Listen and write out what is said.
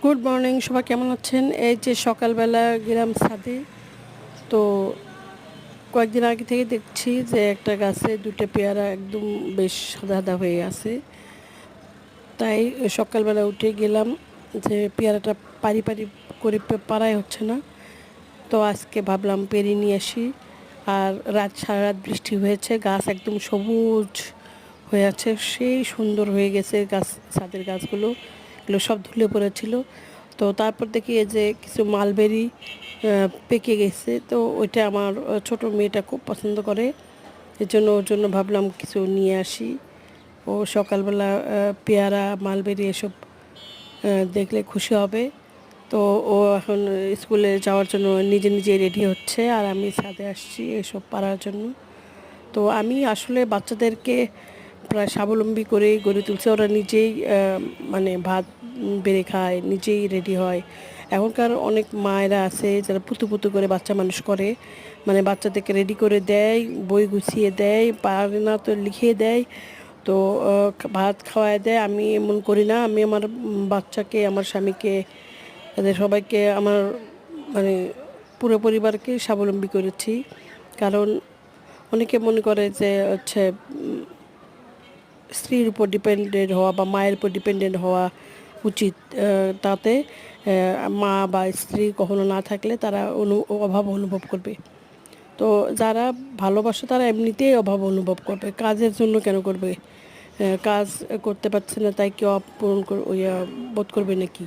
Good morning, সবাই কেমন আছেন? এই যে সকালবেলা গেলাম ছাদে। তো কয়েকদিন আগে থেকে দেখছি যে একটা গাছে দুটো পেয়ারা একদম বেশ সাদা সাদা হয়ে আছে। তাই সকালবেলা উঠে গেলাম যে পেয়ারাটা পারি পারি করে পারাই হচ্ছে না। তো আজকে ভাবলাম পেরিয়ে নিয়ে আসি। আর সারা রাত বৃষ্টি হয়েছে, গাছ একদম সবুজ হয়ে আছে, সেই সুন্দর হয়ে গেছে গাছ। ছাদের গাছগুলো এগুলো সব ধুলে পড়েছিল। তো তারপর দেখি এই যে কিছু মালবেরি পেকে গেছে। তো ওইটা আমার ছোট মেয়েটা খুব পছন্দ করে, এর জন্য ওর জন্য ভাবলাম কিছু নিয়ে আসি। ও সকালবেলা পেয়ারা মালবেরি এসব দেখলে খুশি হবে। তো ও এখন স্কুলে যাওয়ার জন্য নিজে নিজে রেডি হচ্ছে, আর আমি ছাদে আসছি এসব পারার জন্য। তো আমি আসলে বাচ্চাদেরকে প্রায় স্বাবলম্বী করে গড়ে তুলছে। ওরা নিজেই মানে ভাত বেড়ে খায়, নিজেই রেডি হয়। এখনকার অনেক মায়েরা আছে যারা পুতু পুতু করে বাচ্চা মানুষ করে, মানে বাচ্চাদেরকে রেডি করে দেয়, বই গুছিয়ে দেয়, পারে না তো লিখিয়ে দেয়, তো ভাত খাওয়ায় দেয়। আমি এমন করি না। আমি আমার বাচ্চাকে, আমার স্বামীকে, এদের সবাইকে, আমার মানে পুরো পরিবারকে স্বাবলম্বী করেছি। কারণ অনেকে মনে করে যে হচ্ছে স্ত্রীর উপর ডিপেন্ডেন্ট হওয়া বা মায়ের উপর ডিপেন্ডেন্ট হওয়া উচিত। তাতে মা বা স্ত্রী কখনো না থাকলে তারা অভাব অনুভব করবে। তো যারা ভালোবাসে তারা এমনিতেই অভাব অনুভব করবে, কাজের জন্য কেন করবে? কাজ করতে পারছে না তাই কেউ পূরণ বোধ করবে নাকি?